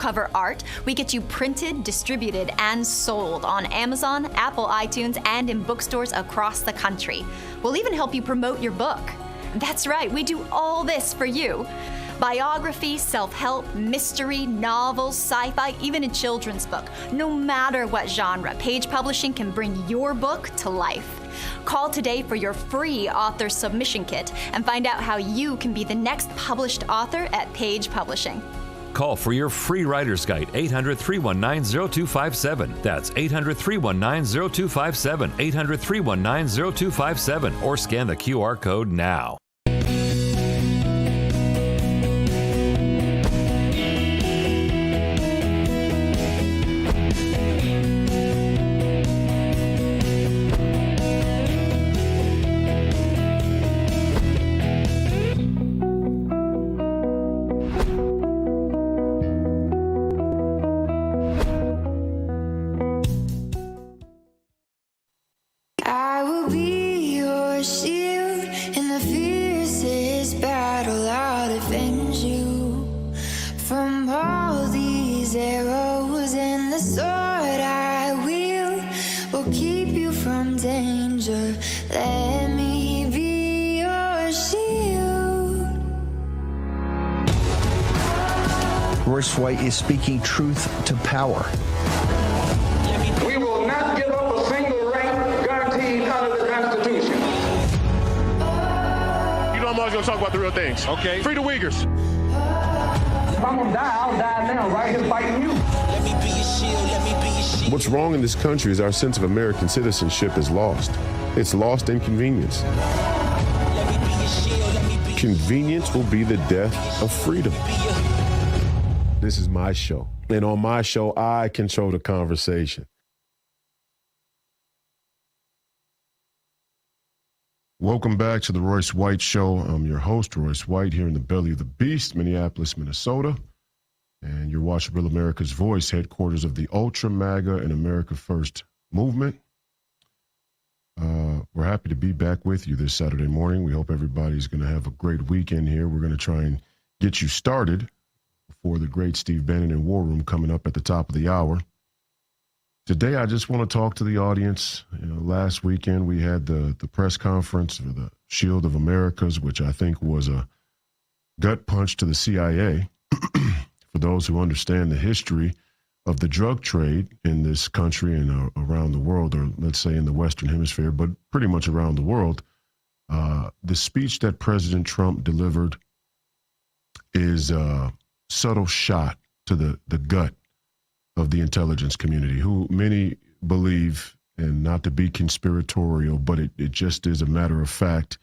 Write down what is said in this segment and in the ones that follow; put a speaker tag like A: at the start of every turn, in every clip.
A: Cover art, we get you printed, distributed, and sold on Amazon, Apple iTunes, and in bookstores across the country. We'll even help you promote your book. That's right, we do all this for you. Biography, self-help, mystery, novels, sci-fi, even a children's book. No matter what genre, Page Publishing can bring your book to life. Call today for your free author submission kit and find out how you can be the next published author at Page Publishing.
B: Call for your free writer's guide, 800-319-0257. That's 800-319-0257, 800-319-0257, or scan the QR code now.
C: Royce White is speaking truth to power.
D: We will not give up a single rank guaranteed under the Constitution.
E: You know I'm always going to talk about the real things. Okay. Free the Uyghurs.
D: If I'm going to die, I'll die now, right here fighting you.
F: Let me be your shield, let me be your shield.
G: What's wrong in this country is our sense of American citizenship is lost. It's lost in convenience.
F: Let me be your shield, let me be
G: Convenience will be the death of freedom. This is my show. And on my show, I control the conversation. Welcome back to the Royce White Show. I'm your host, Royce White, here in the belly of the beast, Minneapolis, Minnesota. And you're watching Real America's Voice, headquarters of the Ultra MAGA and America First movement. We're happy to be back with you this Saturday morning. We hope everybody's going to have a great weekend here. We're going to try and get you started for the great Steve Bannon in War Room coming up at the top of the hour. Today, I just want to talk to the audience. Last weekend, we had the press conference for the Shield of Americas, which I think was a gut punch to the CIA. For those who understand the history of the drug trade in this country and around the world, or let's say in the Western Hemisphere, but pretty much around the world, the speech that President Trump delivered is a subtle shot to the gut of the intelligence community, who many believe, and not to be conspiratorial, but it just is a matter of fact,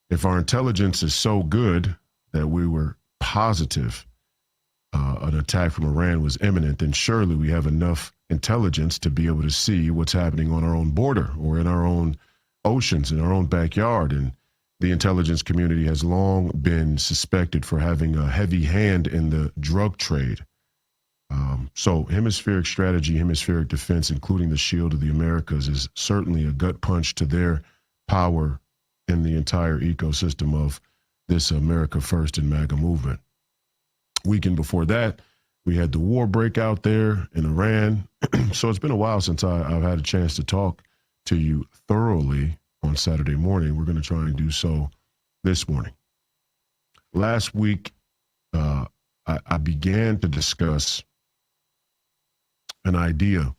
G: if our intelligence is so good that we were positive an attack from Iran was imminent, then surely we have enough intelligence to be able to see what's happening on our own border or in our own oceans, in our own backyard. And the intelligence community has long been suspected for having a heavy hand in the drug trade. So hemispheric strategy, hemispheric defense, including the Shield of the Americas, is certainly a gut punch to their power in the entire ecosystem of this America First and MAGA movement. Weekend before that, we had the war break out there in Iran. So it's been a while since I've had a chance to talk to you thoroughly on Saturday morning. We're going to try and do so this morning. Last week, I began to discuss an idea,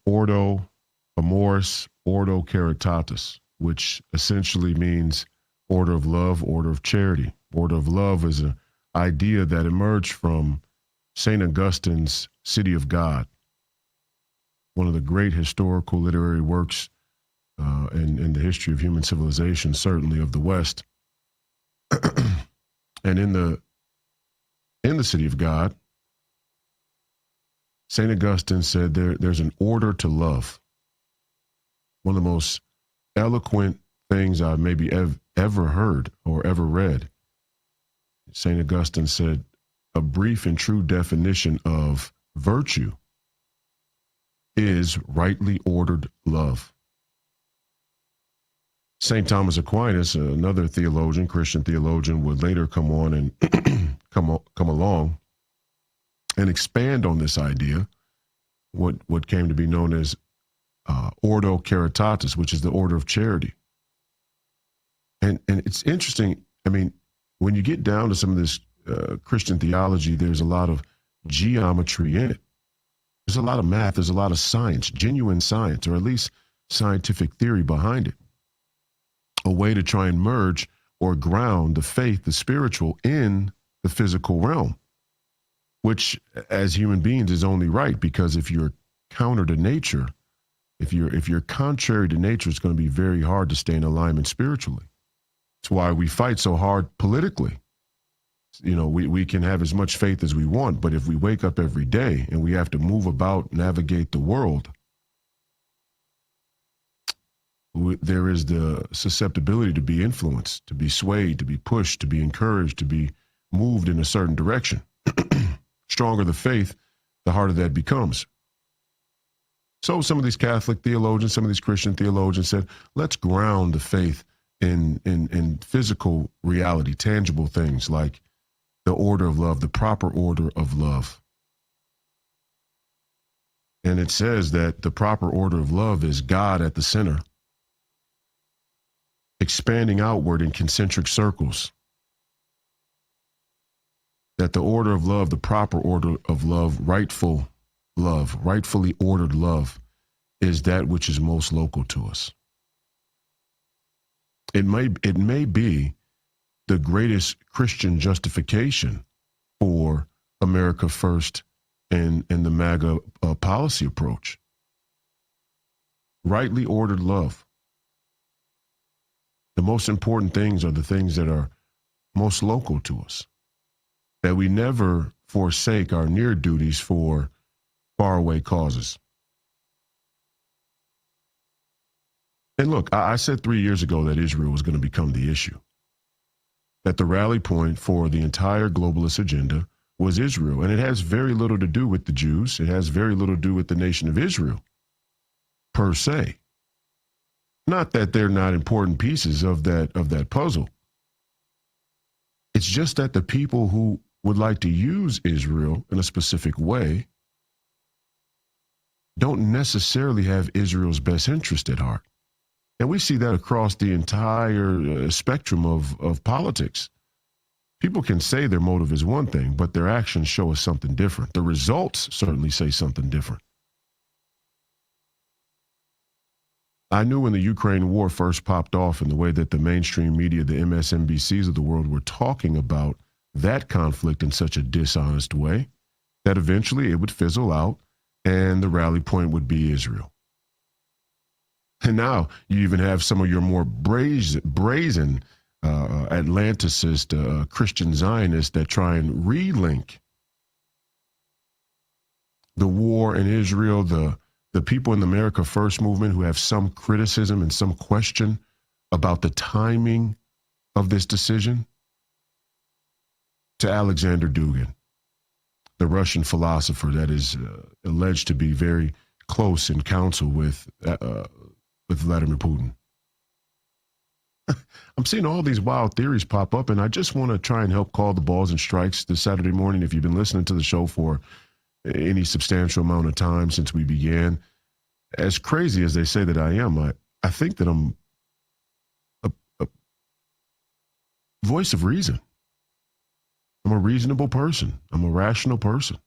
G: ordo amoris, ordo caritatis, which essentially means order of love, order of charity. Order of love is an idea that emerged from St. Augustine's City of God, one of the great historical literary works in the history of human civilization, certainly of the West. And in the City of God, St. Augustine said there's an order to love. One of the most eloquent things I've maybe ever heard or ever read. St. Augustine said, a brief and true definition of virtue is rightly ordered love. St. Thomas Aquinas, another theologian, Christian theologian, would later come on and come along and expand on this idea, what came to be known as Ordo Caritatis, which is the order of charity. And it's interesting. I mean, when you get down to some of this Christian theology, there's a lot of geometry in it. There's a lot of math. There's a lot of science, genuine science, or at least scientific theory behind it. A way to try and merge or ground the faith, the spiritual, in the physical realm, which as human beings is only right, because if you're counter to nature, if you're contrary to nature, it's going to be very hard to stay in alignment spiritually. It's why we fight so hard politically. You know, we can have as much faith as we want, but if we wake up every day and we have to move about, navigate the world, there is the susceptibility to be influenced, to be swayed, to be pushed, to be encouraged, to be moved in a certain direction. Stronger the faith, the harder that becomes. So some of these Catholic theologians, some of these Christian theologians said, let's ground the faith in physical reality, tangible things like the order of love, the proper order of love. And it says that the proper order of love is God at the center, expanding outward in concentric circles. That the order of love, the proper order of love, rightfully ordered love, is that which is most local to us. It may be the greatest Christian justification for America First and the MAGA policy approach. Rightly ordered love. The most important things are the things that are most local to us. That we never forsake our near duties for faraway causes. And look, I said 3 years ago that Israel was going to become the issue. That the rally point for the entire globalist agenda was Israel. And it has very little to do with the Jews. It has very little to do with the nation of Israel, per se. Not that they're not important pieces of that puzzle. It's just that the people who would like to use Israel in a specific way don't necessarily have Israel's best interest at heart. And we see that across the entire spectrum of politics. People can say their motive is one thing, but their actions show us something different. The results certainly say something different. I knew when the Ukraine war first popped off and the way that the mainstream media, the MSNBCs of the world, were talking about that conflict in such a dishonest way, that eventually it would fizzle out and the rally point would be Israel. And now you even have some of your more brazen Atlanticist Christian Zionists that try and relink the war in Israel, the people in the America First movement who have some criticism and some question about the timing of this decision, to Alexander Dugin, the Russian philosopher that is alleged to be very close in counsel with Vladimir Putin. I'm seeing all these wild theories pop up, and I just want to try and help call the balls and strikes this Saturday morning. If you've been listening to the show for any substantial amount of time since we began, as crazy as they say that I am, I think that I'm a voice of reason. I'm a reasonable person. I'm a rational person.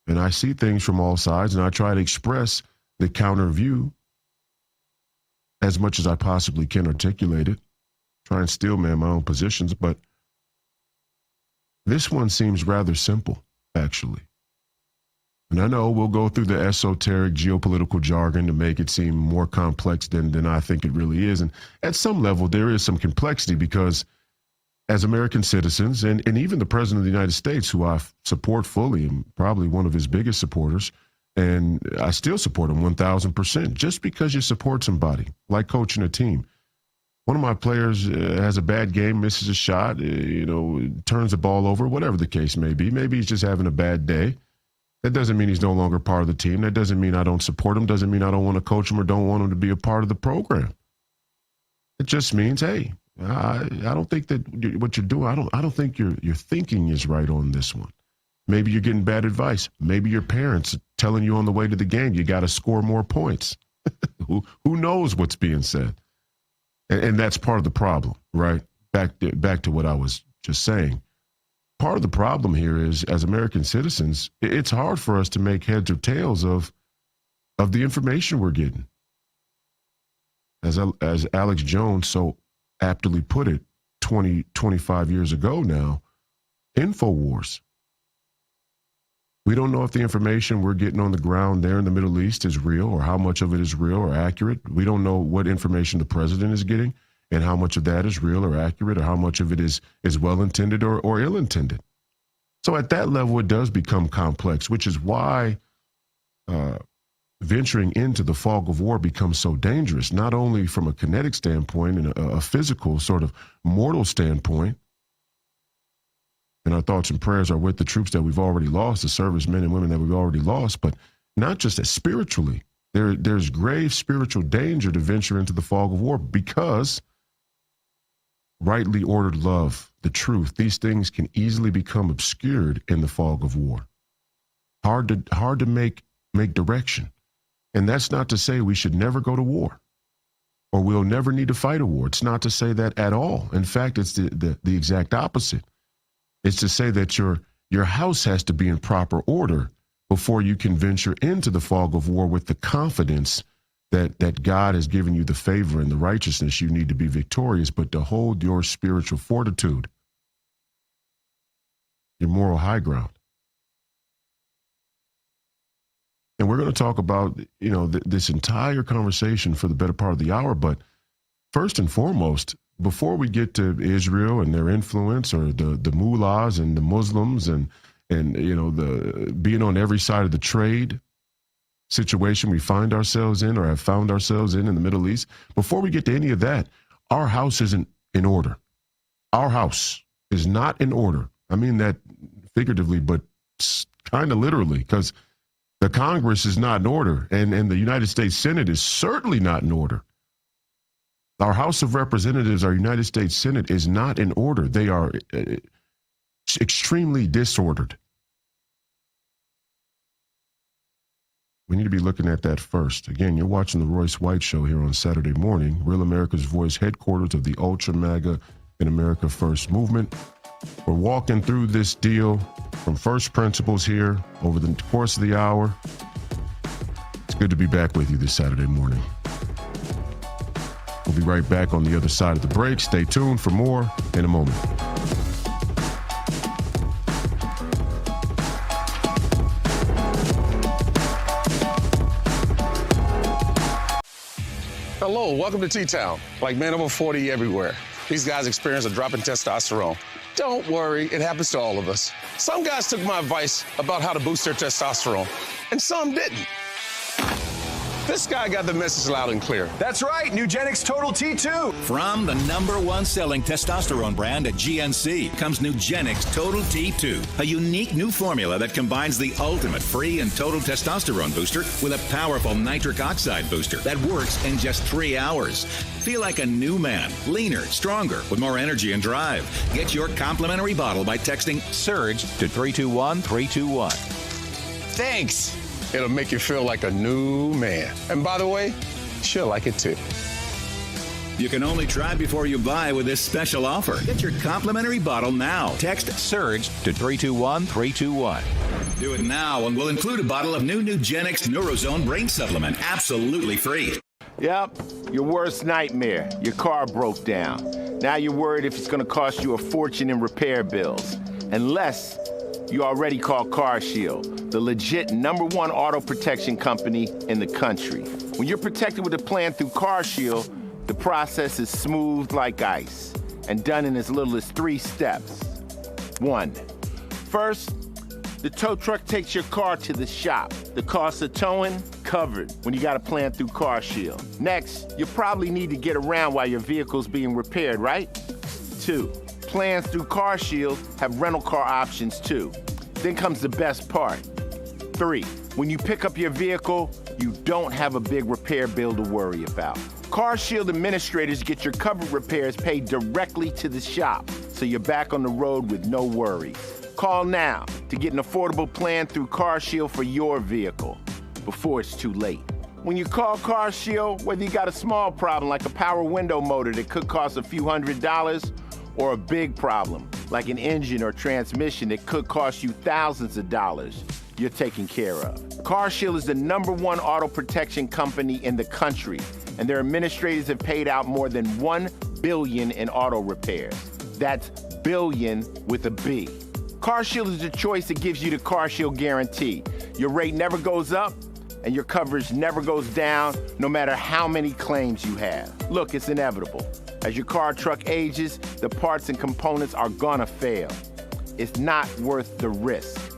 G: And I see things from all sides, and I try to express the counter view as much as I possibly can articulate it, try and steel man my own positions. But this one seems rather simple, actually. And I know we'll go through the esoteric geopolitical jargon to make it seem more complex than I think it really is. And at some level, there is some complexity because as American citizens, and even the President of the United States, who I support fully, and probably one of his biggest supporters, and I still support him 1,000%, just because you support somebody, like coaching a team. One of my players has a bad game, misses a shot, turns the ball over, whatever the case may be. Maybe he's just having a bad day. That doesn't mean he's no longer part of the team. That doesn't mean I don't support him. Doesn't mean I don't want to coach him or don't want him to be a part of the program. It just means, hey, I don't think that what you're doing, I don't think your thinking is right on this one. Maybe you're getting bad advice. Maybe your parents are telling you on the way to the game, you got to score more points. Who knows what's being said? And that's part of the problem, right? Back to what I was just saying. Part of the problem here is, as American citizens, it's hard for us to make heads or tails of the information we're getting. As Alex Jones so aptly put it 25 years ago now, InfoWars. We don't know if the information we're getting on the ground there in the Middle East is real, or how much of it is real or accurate. We don't know what information the president is getting and how much of that is real or accurate, or how much of it is well-intended or ill-intended. So at that level, it does become complex, which is why venturing into the fog of war becomes so dangerous, not only from a kinetic standpoint and a physical sort of mortal standpoint. And our thoughts and prayers are with the troops that we've already lost, the servicemen and women that we've already lost, but not just as spiritually. There's grave spiritual danger to venture into the fog of war, because rightly ordered love, the truth, these things can easily become obscured in the fog of war. Hard to make direction. And that's not to say we should never go to war, or we'll never need to fight a war. It's not to say that at all. In fact, it's the exact opposite. It's to say that your house has to be in proper order before you can venture into the fog of war with the confidence that God has given you the favor and the righteousness you need to be victorious, but to hold your spiritual fortitude, your moral high ground. And we're going to talk about, this entire conversation for the better part of the hour. But first and foremost, before we get to Israel and their influence, or the mullahs and the Muslims and the being on every side of the trade situation we find ourselves in, or have found ourselves in the Middle East, before we get to any of that, our house isn't in order. Our house is not in order. I mean that figuratively, but kind of literally, because the Congress is not in order, and the United States Senate is certainly not in order. Our House of Representatives, our United States Senate, is not in order. They are extremely disordered. We need to be looking at that first. Again, you're watching the Royce White Show here on Saturday morning, Real America's Voice, headquarters of the Ultra MAGA and America First movement. We're walking through this deal from first principles here over the course of the hour. It's good to be back with you this Saturday morning. We'll be right back on the other side of the break. Stay tuned for more in a moment.
H: Hello, welcome to T-Town. Like men over 40 everywhere. These guys experience a drop in testosterone. Don't worry, it happens to all of us. Some guys took my advice about how to boost their testosterone, and some didn't. This guy got the message loud and clear.
I: That's right, Nugenix Total T2.
J: From the #1 selling testosterone brand at GNC comes Nugenix Total T2, a unique new formula that combines the ultimate free and total testosterone booster with a powerful nitric oxide booster that works in just 3 hours. Feel like a new man, leaner, stronger, with more energy and drive. Get your complimentary bottle by texting SURGE to 321-321.
H: Thanks. It'll make you feel like a new man. And by the way, she'll like it too.
J: You can only try before you buy with this special offer. Get your complimentary bottle now. Text SURGE to 321-321. Do it now, and we'll include a bottle of new Nugenix Neurozone Brain Supplement, absolutely free.
K: Yep, your worst nightmare. Your car broke down. Now you're worried if it's going to cost you a fortune in repair bills. Unless you already called CarShield, the legit #1 auto protection company in the country. When you're protected with a plan through CarShield, the process is smooth like ice and done in as little as 3 steps. 1. First, the tow truck takes your car to the shop. The cost of towing, covered when you got a plan through CarShield. Next, you probably need to get around while your vehicle's being repaired, right? 2. Plans through CarShield have rental car options too. Then comes the best part. 3. When you pick up your vehicle, you don't have a big repair bill to worry about. CarShield administrators get your covered repairs paid directly to the shop, so you're back on the road with no worries. Call now to get an affordable plan through CarShield for your vehicle before it's too late. When you call CarShield, whether you got a small problem like a power window motor that could cost a few $100s, or a big problem like an engine or transmission that could cost you thousands of dollars, you're taken care of. CarShield is the #1 auto protection company in the country, and their administrators have paid out more than $1 billion in auto repairs. That's billion with a B. CarShield is the choice that gives you the CarShield guarantee. Your rate never goes up, and your coverage never goes down, no matter how many claims you have. Look, it's inevitable. As your car or truck ages, the parts and components are gonna fail. It's not worth the risk.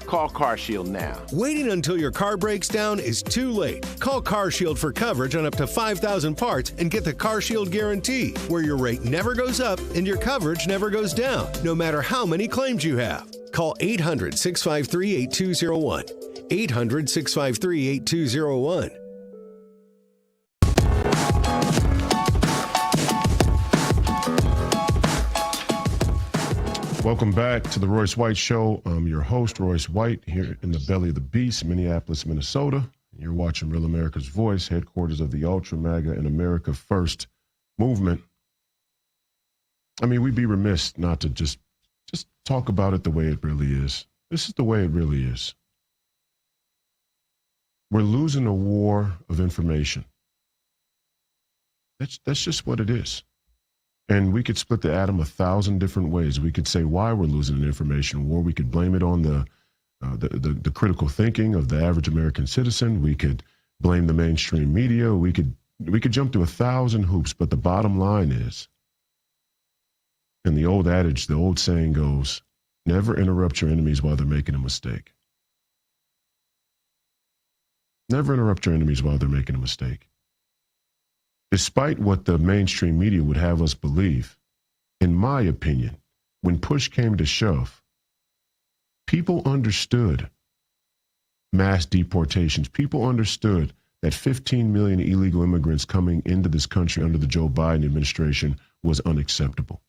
K: Call CarShield now.
L: Waiting until your car breaks down is too late. Call CarShield for coverage on up to 5,000 parts and get the CarShield guarantee, where your rate never goes up and your coverage never goes down, no matter how many claims you have. Call 800-653-8201. 800-653-8201.
G: Welcome back to the Royce White Show. I'm your host, Royce White, here in the belly of the beast, Minneapolis, Minnesota. You're watching Real America's Voice, headquarters of the Ultra MAGA and America First movement. I mean, we'd be remiss not to just talk about it the way it really is. This is the way it really is. We're losing a war of information. That's just what it is. And we could split the atom 1,000 different ways. We could say why we're losing an information war. We could blame it on the critical thinking of the average American citizen. We could blame the mainstream media. We could jump to 1,000 hoops. But the bottom line is, and the old adage, the old saying goes, never interrupt your enemies while they're making a mistake. Never interrupt your enemies while they're making a mistake. Despite what the mainstream media would have us believe, in my opinion, when push came to shove, people understood mass deportations. People understood that 15 million illegal immigrants coming into this country under the Joe Biden administration was unacceptable.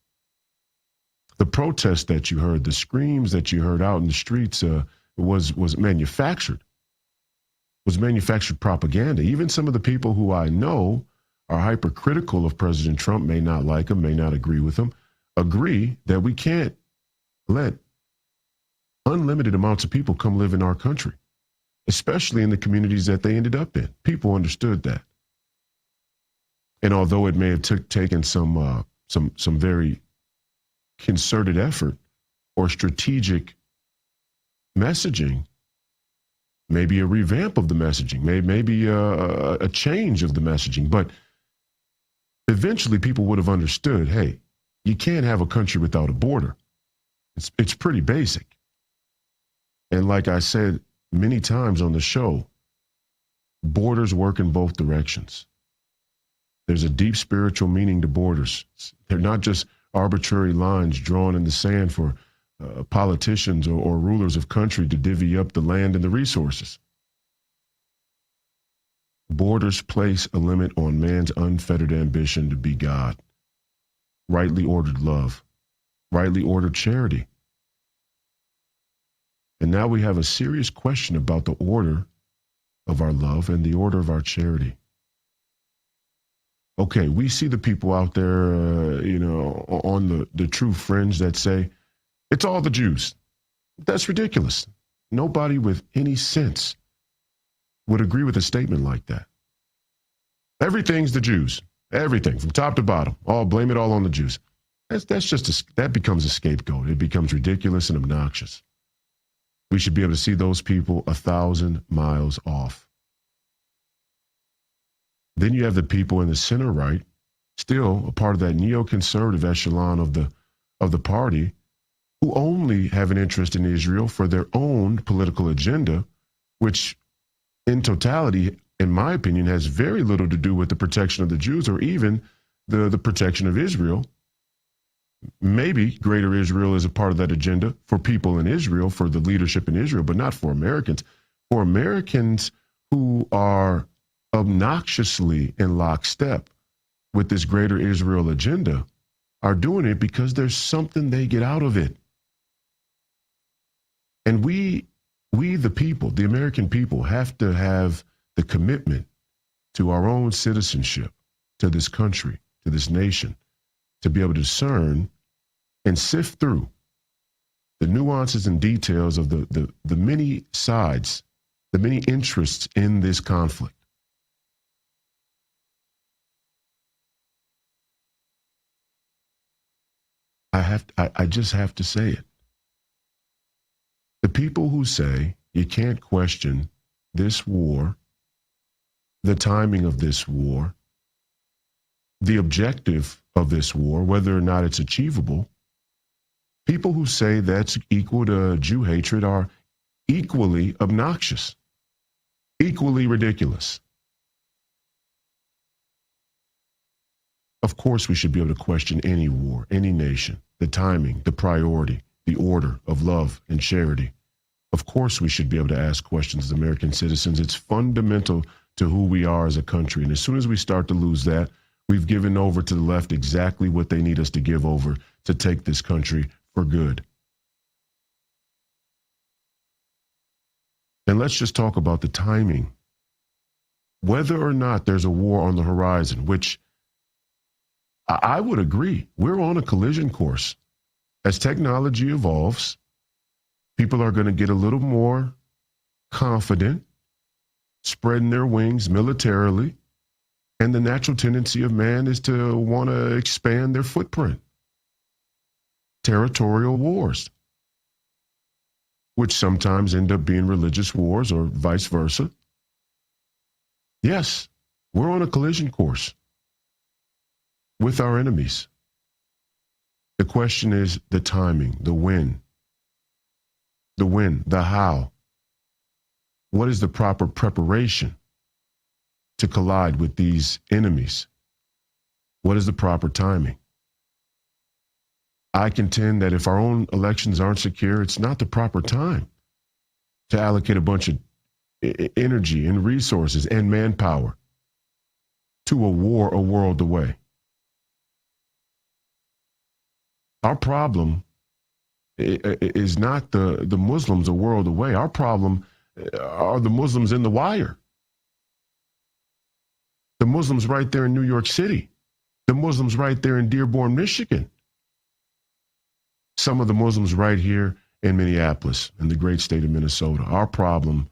G: The protests that you heard, the screams that you heard out in the streets was manufactured. Was manufactured propaganda. Even some of the people who I know are hypercritical of President Trump, may not like him, may not agree with him, agree that we can't let unlimited amounts of people come live in our country, especially in the communities that they ended up in. People understood that. And although it may have taken some very concerted effort or strategic messaging, maybe a revamp of the messaging, maybe a change of the messaging, but eventually people would have understood, hey, you can't have a country without a border. It's pretty basic. And like I said many times on the show, borders work in both directions. There's a deep spiritual meaning to borders. They're not just arbitrary lines drawn in the sand for politicians or rulers of country to divvy up the land and the resources. Borders place a limit on man's unfettered ambition to be God, rightly ordered love, rightly ordered charity. And now we have a serious question about the order of our love and the order of our charity. Okay, we see the people out there, on the true fringe that say, it's all the Jews. That's ridiculous. Nobody with any sense would agree with a statement like that. Everything's the Jews. Everything, from top to bottom. Blame it all on the Jews. That becomes a scapegoat. It becomes ridiculous and obnoxious. We should be able to see those people 1,000 miles off. Then you have the people in the center right, still a part of that neoconservative echelon of the party, who only have an interest in Israel for their own political agenda, which in totality, in my opinion, has very little to do with the protection of the Jews or even the protection of Israel. Maybe greater Israel is a part of that agenda for people in Israel, for the leadership in Israel, but not for Americans. For Americans who are obnoxiously in lockstep with this greater Israel agenda – are doing it because there's something they get out of it. And we the people, the American people, have to have the commitment to our own citizenship, to this country, to this nation, to be able to discern and sift through the nuances and details of the many sides, the many interests in this conflict. I just have to say it. The people who say you can't question this war, the timing of this war, the objective of this war, whether or not it's achievable, people who say that's equal to Jew hatred are equally obnoxious, equally ridiculous. Of course, we should be able to question any war, any nation, the timing, the priority, the order of love and charity. Of course, we should be able to ask questions as American citizens. It's fundamental to who we are as a country. And as soon as we start to lose that, we've given over to the left exactly what they need us to give over to take this country for good. And let's just talk about the timing. Whether or not there's a war on the horizon, which I would agree, we're on a collision course. As technology evolves, people are going to get a little more confident, spreading their wings militarily, and the natural tendency of man is to want to expand their footprint. Territorial wars, which sometimes end up being religious wars or vice versa. Yes, we're on a collision course with our enemies. The question is the timing, the when, the how. What is the proper preparation to collide with these enemies? What is the proper timing? I contend that if our own elections aren't secure, it's not the proper time to allocate a bunch of energy and resources and manpower to a war a world away. Our problem is not the Muslims a world away. Our problem are the Muslims in the wire. The Muslims right there in New York City. The Muslims right there in Dearborn, Michigan. Some of the Muslims right here in Minneapolis, in the great state of Minnesota. Our problem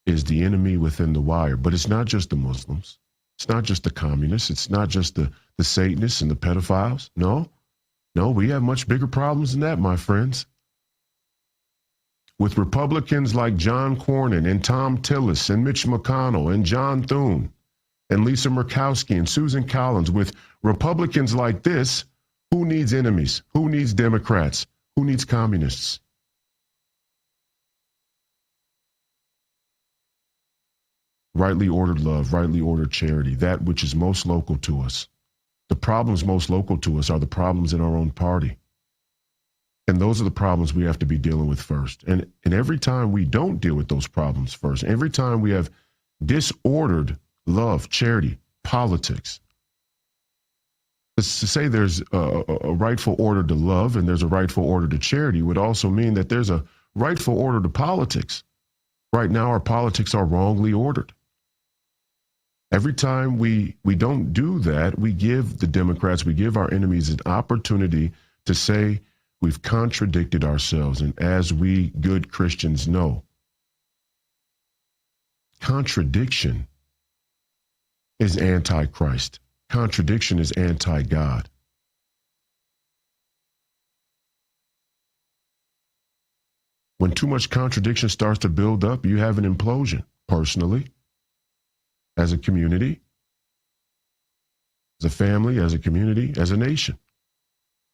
G: is the enemy within the wire. But it's not just the Muslims. It's not just the communists. It's not just the Satanists and the pedophiles. No, we have much bigger problems than that, my friends. With Republicans like John Cornyn and Tom Tillis and Mitch McConnell and John Thune and Lisa Murkowski and Susan Collins, with Republicans like this, who needs enemies? Who needs Democrats? Who needs communists? Rightly ordered love, rightly ordered charity, that which is most local to us. The problems most local to us are the problems in our own party. And those are the problems we have to be dealing with first. And every time we don't deal with those problems first, every time we have disordered love, charity, politics, to say there's a rightful order to love and there's a rightful order to charity would also mean that there's a rightful order to politics. Right now, our politics are wrongly ordered. Every time we don't do that, we give the Democrats, we give our enemies an opportunity to say we've contradicted ourselves. And as we good Christians know, contradiction is anti-Christ. Contradiction is anti-God. When too much contradiction starts to build up, you have an implosion, personally, as a community, as a family, as a community, as a nation.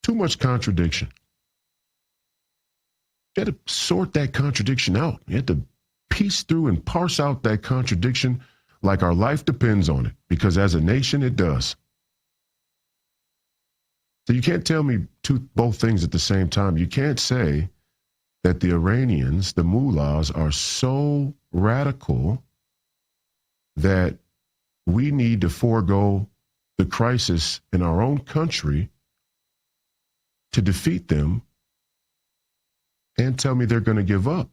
G: Too much contradiction. You had to sort that contradiction out. You had to piece through and parse out that contradiction like our life depends on it, because as a nation, it does. So you can't tell me both things at the same time. You can't say that the Iranians, the mullahs, are so radical that we need to forego the crisis in our own country to defeat them, and tell me they're going to give up.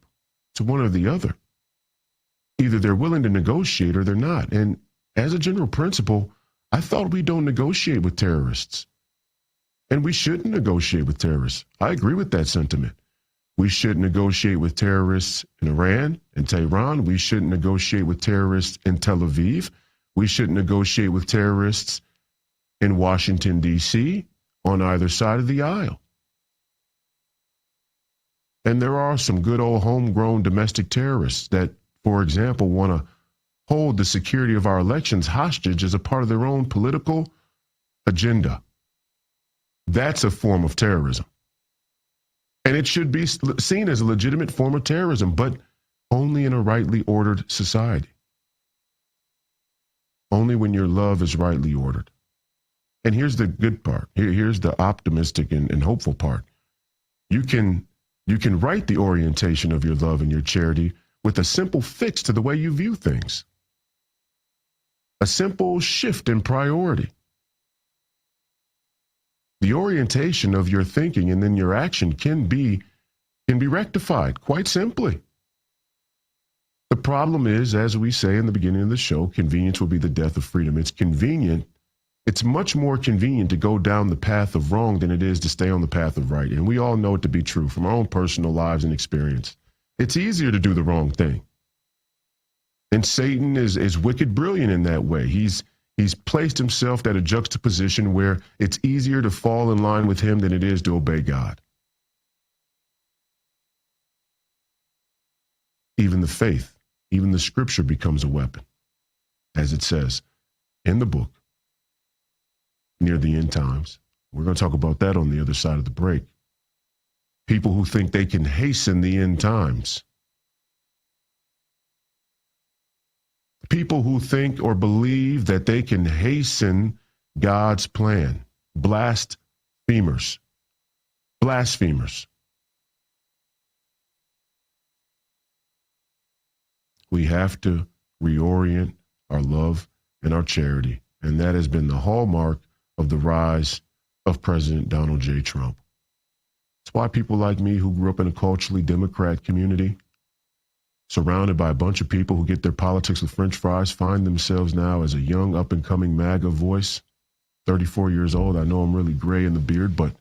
G: It's one or the other. Either they're willing to negotiate or they're not. And as a general principle, I thought we don't negotiate with terrorists. And we shouldn't negotiate with terrorists. I agree with that sentiment. We shouldn't negotiate with terrorists in Iran and Tehran. We shouldn't negotiate with terrorists in Tel Aviv. We shouldn't negotiate with terrorists in Washington, D.C., on either side of the aisle. And there are some good old homegrown domestic terrorists that, for example, want to hold the security of our elections hostage as a part of their own political agenda. That's a form of terrorism. And it should be seen as a legitimate form of terrorism, but only in a rightly ordered society. Only when your love is rightly ordered. And here's the good part. Here's the optimistic and hopeful part. You can write the orientation of your love and your charity with a simple fix to the way you view things. A simple shift in priority. The orientation of your thinking and then your action can be rectified quite simply. The problem is, as we say in the beginning of the show, convenience will be the death of freedom. It's convenient. It's much more convenient to go down the path of wrong than it is to stay on the path of right. And we all know it to be true from our own personal lives and experience. It's easier to do the wrong thing. And Satan is wicked brilliant in that way. He's placed himself at a juxtaposition where it's easier to fall in line with him than it is to obey God. Even the faith, even the scripture becomes a weapon, as it says in the book, near the end times. We're going to talk about that on the other side of the break. People who think they can hasten the end times. People who think or believe that they can hasten God's plan. Blasphemers. Blasphemers. We have to reorient our love and our charity. And that has been the hallmark of the rise of President Donald J. Trump. It's why people like me who grew up in a culturally Democrat community, surrounded by a bunch of people who get their politics with French fries, find themselves now as a young up-and-coming MAGA voice. 34 years old. I know I'm really gray in the beard, but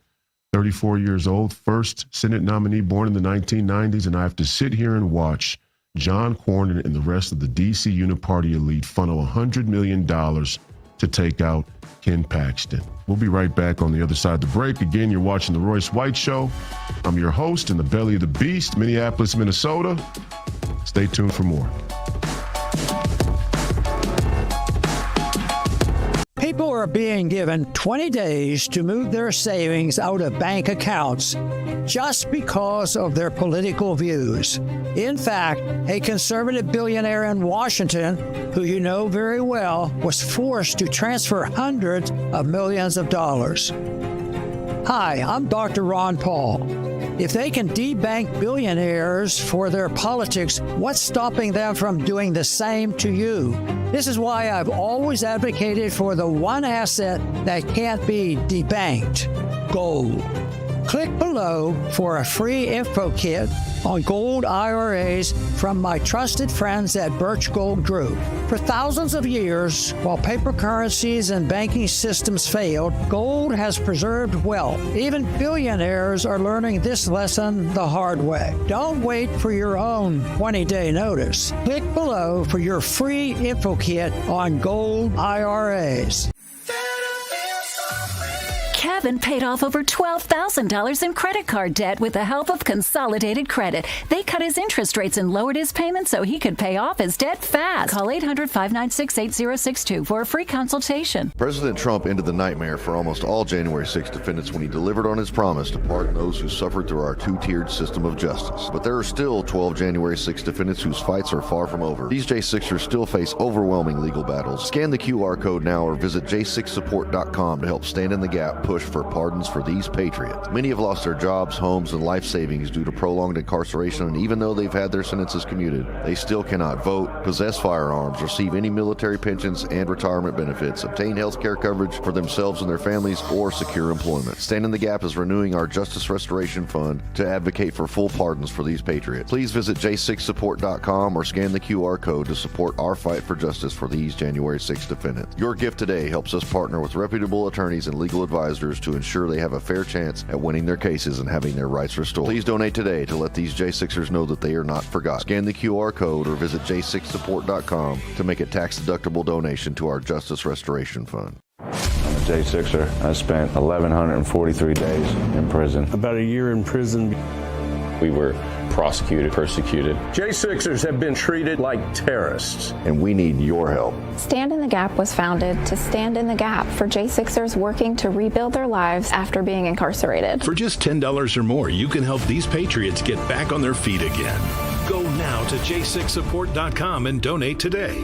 G: 34 years old, first Senate nominee born in the 1990s, and I have to sit here and watch John Cornyn and the rest of the D.C. Uniparty elite funnel $100 million to take out Ken Paxton. We'll be right back on the other side of the break. Again, you're watching The Royce White Show. I'm your host in the belly of the beast, Minneapolis, Minnesota. Stay tuned for more.
M: People are being given 20 days to move their savings out of bank accounts just because of their political views. In fact, a conservative billionaire in Washington, who you know very well, was forced to transfer hundreds of millions of dollars. Hi, I'm Dr. Ron Paul. If they can debank billionaires for their politics, what's stopping them from doing the same to you? This is why I've always advocated for the one asset that can't be debanked: gold. Click below for a free info kit on gold IRAs from my trusted friends at Birch Gold Group. For thousands of years, while paper currencies and banking systems failed, gold has preserved wealth. Even billionaires are learning this lesson the hard way. Don't wait for your own 20-day notice. Click below for your free info kit on gold IRAs.
N: Kevin paid off over $12,000 in credit card debt with the help of Consolidated Credit. They cut his interest rates and lowered his payments so he could pay off his debt fast. Call 800-596-8062 for a free consultation.
O: President Trump ended the nightmare for almost all January 6 defendants when he delivered on his promise to pardon those who suffered through our two-tiered system of justice. But there are still 12 January 6 defendants whose fights are far from over. These J6ers still face overwhelming legal battles. Scan the QR code now or visit j6support.com to help stand in the gap, push for pardons for these patriots. Many have lost their jobs, homes, and life savings due to prolonged incarceration, and even though they've had their sentences commuted, they still cannot vote, possess firearms, receive any military pensions and retirement benefits, obtain health care coverage for themselves and their families, or secure employment. Stand in the Gap is renewing our Justice Restoration Fund to advocate for full pardons for these patriots. Please visit j6support.com or scan the QR code to support our fight for justice for these January 6th defendants. Your gift today helps us partner with reputable attorneys and legal advisors to ensure they have a fair chance at winning their cases and having their rights restored. Please donate today to let these J6ers know that they are not forgotten. Scan the QR code or visit j6support.com to make a tax-deductible donation to our Justice Restoration Fund.
P: I'm a J6er. I spent 1,143 days in prison.
Q: About a year in prison.
P: We were prosecuted, persecuted.
I: J6ers have been treated like terrorists.
O: And we need your help.
R: Stand in the Gap was founded to stand in the gap for J6ers working to rebuild their lives after being incarcerated.
S: For just $10 or more, you can help these patriots get back on their feet again. Go now to j6support.com and donate today.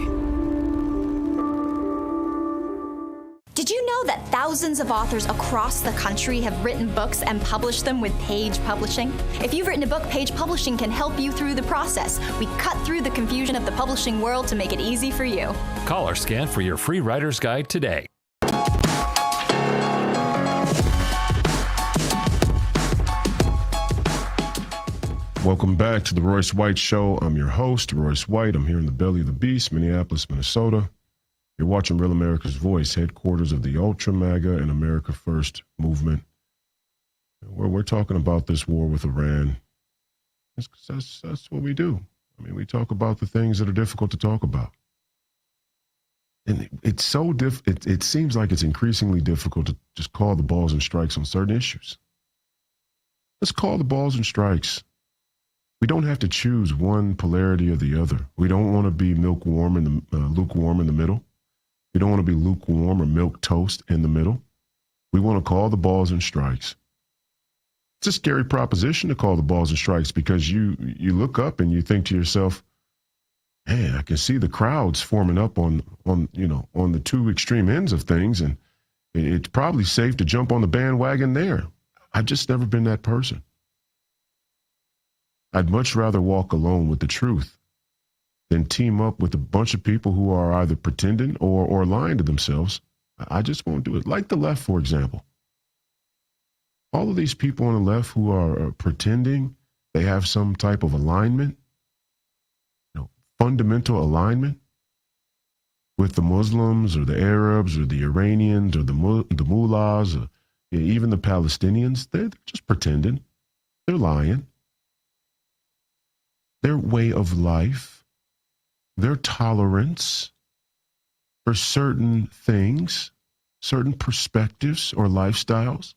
A: Did you know that thousands of authors across the country have written books and published them with Page Publishing? If you've written a book, Page Publishing can help you through the process. We cut through the confusion of the publishing world to make it easy for you.
B: Call or scan for your free writer's guide today.
G: Welcome back to the Royce White Show. I'm your host, Royce White. I'm here in the belly of the beast, Minneapolis, Minnesota. You're watching Real America's Voice, headquarters of the Ultra MAGA and America First movement. We're talking about this war with Iran. That's what we do. I mean, we talk about the things that are difficult to talk about. And it's so it seems like it's increasingly difficult to just call the balls and strikes on certain issues. Let's call the balls and strikes. We don't have to choose one polarity or the other. We don't want to be lukewarm in the middle. We don't want to be lukewarm or milk toast in the middle. We want to call the balls and strikes. It's a scary proposition to call the balls and strikes because you look up and you think to yourself, man, I can see the crowds forming up on the two extreme ends of things, and it's probably safe to jump on the bandwagon there. I've just never been that person. I'd much rather walk alone with the truth than team up with a bunch of people who are either pretending or lying to themselves. I just won't do it. Like the left, for example. All of these people on the left who are pretending they have some type of alignment, fundamental alignment with the Muslims or the Arabs or the Iranians or the mullahs or even the Palestinians, they're just pretending. They're lying. Their way of life, their tolerance for certain things, certain perspectives or lifestyles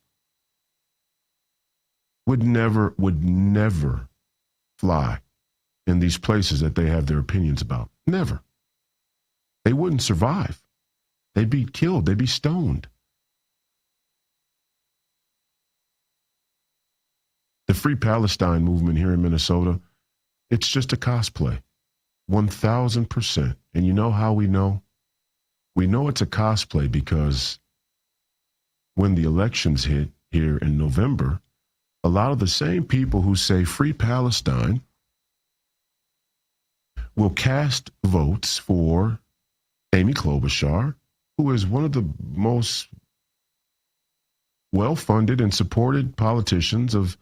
G: would never fly in these places that they have their opinions about. Never. They wouldn't survive. They'd be killed. They'd be stoned. The Free Palestine movement here in Minnesota, it's just a cosplay. 1,000%. And you know how we know? We know it's a cosplay because when the elections hit here in November, a lot of the same people who say Free Palestine will cast votes for Amy Klobuchar, who is one of the most well-funded and supported politicians of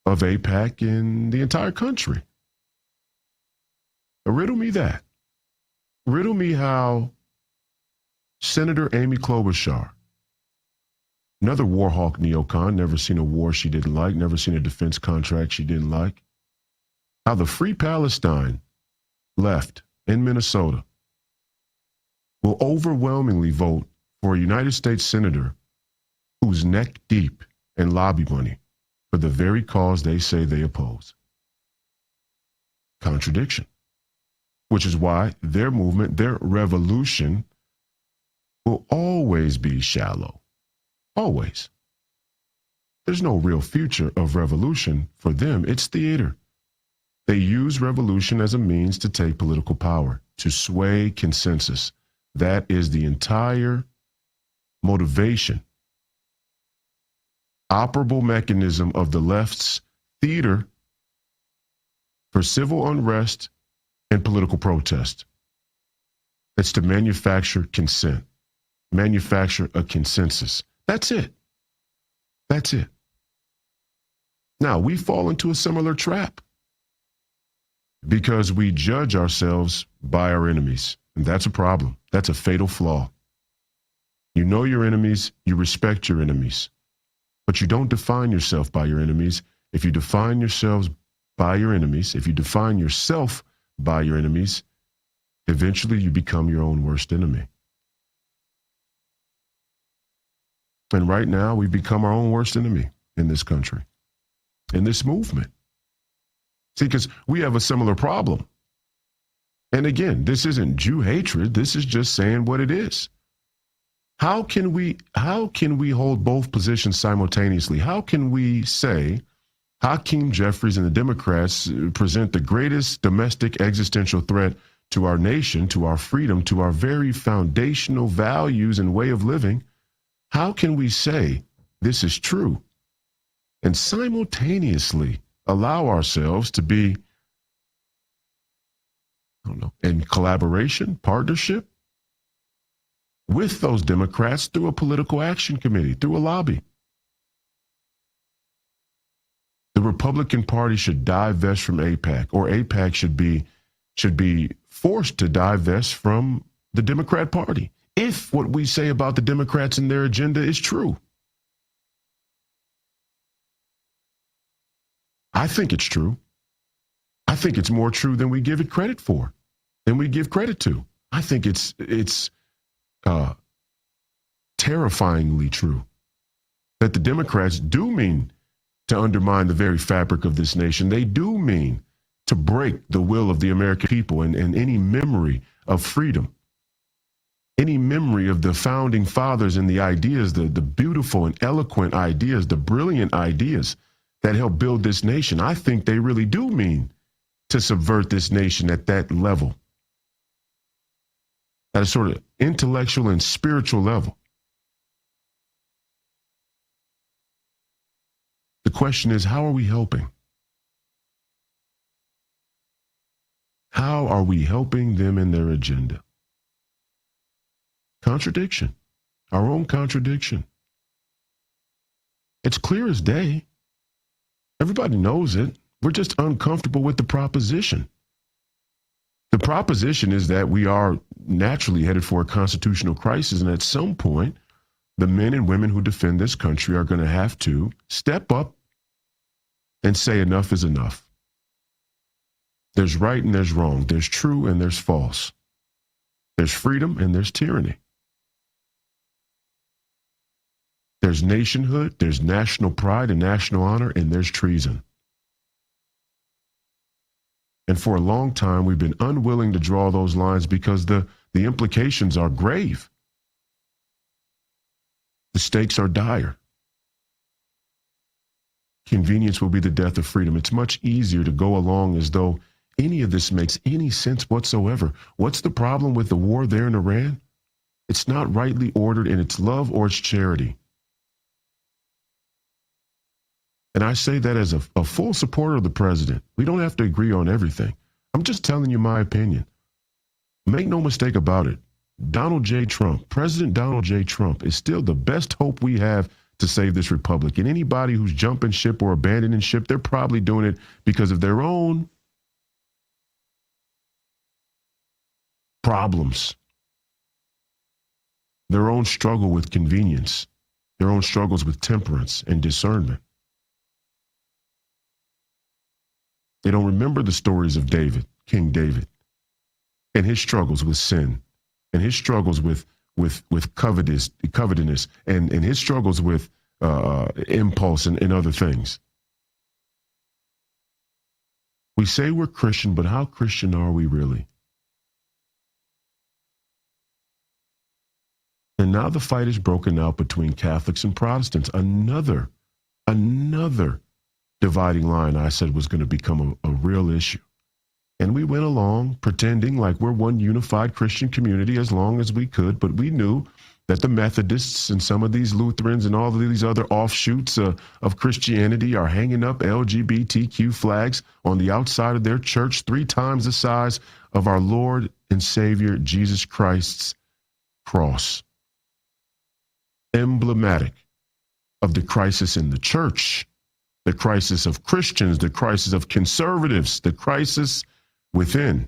G: AIPAC in the entire country. Riddle me that. Riddle me how Senator Amy Klobuchar, another war hawk neocon, never seen a war she didn't like, never seen a defense contract she didn't like, how the Free Palestine left in Minnesota will overwhelmingly vote for a United States senator who's neck deep in lobby money for the very cause they say they oppose. Contradiction. Which is why their movement, their revolution, will always be shallow. Always. There's no real future of revolution for them. It's theater. They use revolution as a means to take political power, to sway consensus. That is the entire motivation operable mechanism of the left's theater for civil unrest and political protest. It's to manufacture consent, manufacture a consensus. That's it. That's it. Now, we fall into a similar trap because we judge ourselves by our enemies, and that's a problem. That's a fatal flaw. You know your enemies, you respect your enemies, but you don't define yourself by your enemies. If you define yourselves by your enemies, if you define yourself by your enemies, eventually you become your own worst enemy. And right now, we've become our own worst enemy in this country, in this movement. See, because we have a similar problem. And again, this isn't Jew hatred. This is just saying what it is. How can we hold both positions simultaneously? How can we say Hakeem Jeffries and the Democrats present the greatest domestic existential threat to our nation, to our freedom, to our very foundational values and way of living? How can we say this is true and simultaneously allow ourselves to be, in collaboration, partnership with those Democrats through a political action committee, through a lobby? The Republican Party should divest from AIPAC, or AIPAC should be forced to divest from the Democrat Party, if what we say about the Democrats and their agenda is true. I think it's true. I think it's more true than we give it credit for, than we give credit to. I think it's terrifyingly true that the Democrats do mean to undermine the very fabric of this nation. They do mean to break the will of the American people and any memory of freedom, any memory of the founding fathers and the ideas, the beautiful and eloquent ideas, the brilliant ideas that helped build this nation. I think they really do mean to subvert this nation at that level, at a sort of intellectual and spiritual level. The question is, how are we helping? How are we helping them in their agenda? Contradiction, our own contradiction. It's clear as day. Everybody knows it. We're just uncomfortable with the proposition. The proposition is that we are naturally headed for a constitutional crisis, and at some point, the men and women who defend this country are going to have to step up and say enough is enough. There's right and there's wrong. There's true and there's false. There's freedom and there's tyranny. There's nationhood, there's national pride and national honor, and there's treason. And for a long time, we've been unwilling to draw those lines because the implications are grave. The stakes are dire. Convenience will be the death of freedom. It's much easier to go along as though any of this makes any sense whatsoever. What's the problem with the war there in Iran? It's not rightly ordered in its love or its charity. And I say that as a full supporter of the president. We don't have to agree on everything. I'm just telling you my opinion. Make no mistake about it. Donald J. Trump, President Donald J. Trump, is still the best hope we have to save this republic. And anybody who's jumping ship or abandoning ship, they're probably doing it because of their own problems, their own struggle with convenience, their own struggles with temperance and discernment. They don't remember the stories of David, King David, and his struggles with sin, and his struggles with covetousness, and his struggles with impulse and other things. We say we're Christian, but how Christian are we really? And now the fight is broken out between Catholics and Protestants. Another dividing line I said was going to become a real issue. And we went along pretending like we're one unified Christian community as long as we could, but we knew that the Methodists and some of these Lutherans and all of these other offshoots of Christianity are hanging up LGBTQ flags on the outside of their church 3 times the size of our Lord and Savior Jesus Christ's cross. Emblematic of the crisis in the church, the crisis of Christians, the crisis of conservatives, the crisis within.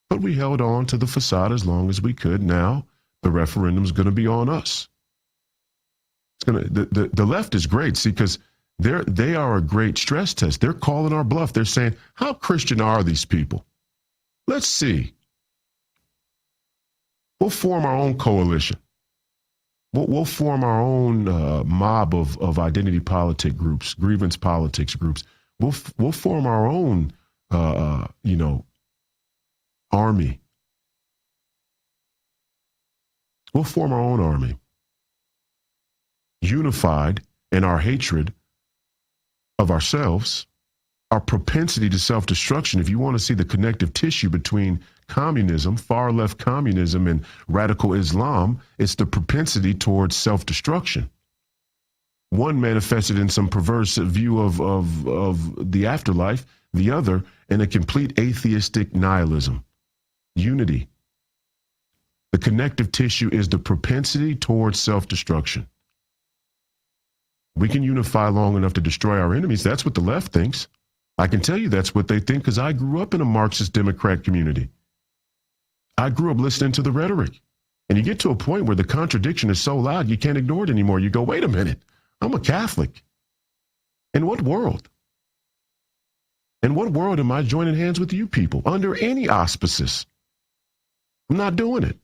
G: But we held on to the facade as long as we could. Now the referendum's going to be on us. It's going to, the left is great, see, because they are a great stress test. They're calling our bluff. They're saying, how Christian are these people? Let's see. We'll form our own coalition. We'll form our own mob of identity politic groups, grievance politics groups. We'll form our own, army. We'll form our own army, unified in our hatred of ourselves, our propensity to self-destruction. If you want to see the connective tissue between communism, far left communism, and radical Islam, it's the propensity towards self-destruction. One manifested in some perverse view of the afterlife, the other in a complete atheistic nihilism. Unity. The connective tissue is the propensity towards self-destruction. We can unify long enough to destroy our enemies. That's what the left thinks. I can tell you that's what they think because I grew up in a Marxist Democrat community. I grew up listening to the rhetoric. And you get to a point where the contradiction is so loud you can't ignore it anymore. You go, wait a minute, I'm a Catholic. In what world? In what world am I joining hands with you people under any auspices? I'm not doing it.